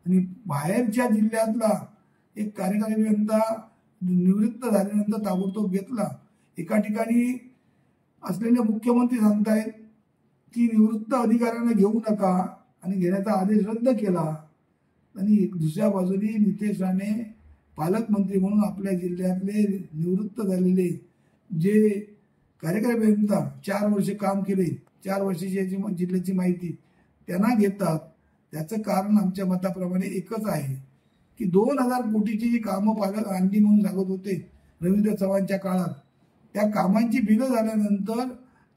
आणि बाहेरच्या जिल्ह्यातला एक कार्यकारी अभियंता निवृत्त झाल्यानंतर ताबडतोब घेतला। एका ठिकाणी असलेले मुख्यमंत्री सांगतायत की निवृत्त अधिकाऱ्यांना घेऊ नका आणि घेण्याचा आदेश रद्द केला। आणि दुसऱ्या बाजूने नितेश राणे पालकमंत्री म्हणून आपल्या जिल्ह्यातले निवृत्त झालेले जे कार्यकारी अभियंता 4 वर्ष काम केले, 4 वर्षाची जिल्ह्याची माहिती त्यांना घेतात। त्याचं कारण आमच्या मताप्रमाणे एकच आहे की 2000 कोटीची जी कामं पालक आणली म्हणून सांगत होते रवींद्र चव्हाणच्या काळात, त्या कामांची बिलं झाल्यानंतर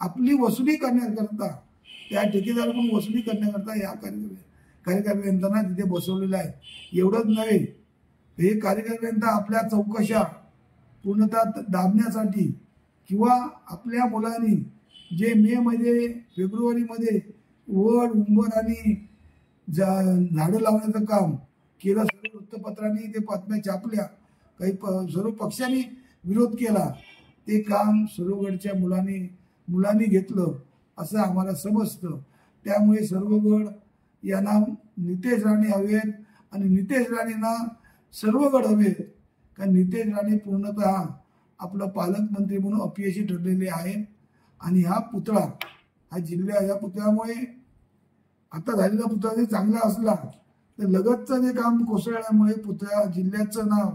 आपली वसुली करण्याकरता, त्या ठेकेदाराकडून वसुली करण्याकरता या कार्यकारी अभियंत्यांना तिथे बसवलेलं आहे। एवढंच नव्हे, हे कार्यकारी अभियंता आपल्या चौकशा पूर्णतः दाबण्यासाठी किंवा आपल्या मुलांनी जे मे मध्ये फेब्रुवारी मध्ये वड उंबर आणि झाडं लावण्याचं काम केलं, सर्व वृत्तपत्रांनी ते बातम्या छापल्या, काही सर्व पक्षांनी विरोध केला, ते काम सर्वगडच्या मुलांनी घेतलं असं आम्हाला समजतं। त्यामुळे सर्वगड यांना नितेश राणे हवेत आणि नितेश राणेंना सर्वगड हवेत, कारण नितेश राणे पूर्णतः आपलं पालकमंत्री म्हणून अपयशी ठरलेले आहेत। आणि हा पुतळा, हा या पुतळ्यामुळे आता झालेला पुतळा जर चांगला असला तर लगतचं जे काम कोसळल्यामुळे पुतळा जिल्ह्याचं नाव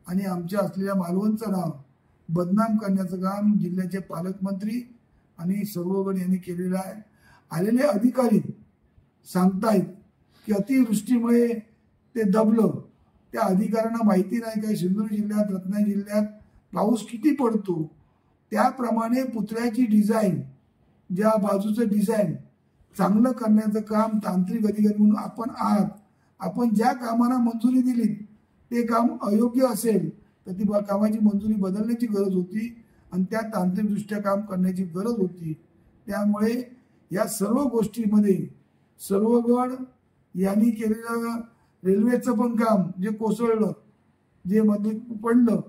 आणि आमच्या असलेल्या मालवणचं नाव बदनाम करण्याचं काम जिल्ह्याचे पालकमंत्री आणि सर्वगड यांनी केलेलं आहे। आलेले अधिकारी सांगतायत की अतिवृष्टीमुळे ते दबलं, त्या अधिकाऱ्यांना माहिती नाही काय सिंधुदुर्ग जिल्ह्यात, रत्नागिरी जिल्ह्यात पाऊस किती पडतो, त्याप्रमाणे पुतळ्याची डिझाईन, ज्या बाजूचं डिझाईन चांगलं करण्याचं काम तांत्रिक अधिकारी म्हणून आपण आहात। आपण ज्या कामांना मंजुरी दिली ते काम अयोग्य असेल तर ती कामाची मंजुरी बदलण्याची गरज होती आणि त्या तांत्रिकदृष्ट्या काम करण्याची गरज होती। त्यामुळे या सर्व गोष्टींमध्ये सर्वगड यांनी केलेलं रेल्वेचं पण काम जे कोसळलं, जे मध्ये पडलं,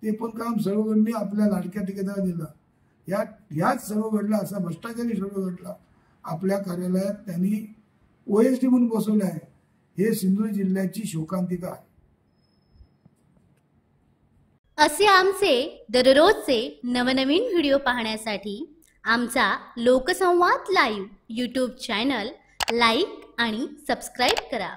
ते पण काम सर्वगडने आपल्या लाडक्या ठेकेदाराला दिलं। याच सर्वगडला, असा भ्रष्टाचारी सर्वगडला आपल्या कार्यालयात त्यांनी OSD म्हणून बसवलं आहे। हे सिंधुदुर्ग जिल्ह्याची शोकांतिका आहे। असे आमचे दररोजचे नवनवीन व्हिडिओ पाहण्यासाठी आमचा लोकसंवाद लाईव्ह YouTube चॅनल लाईक आणि सबस्क्राईब करा।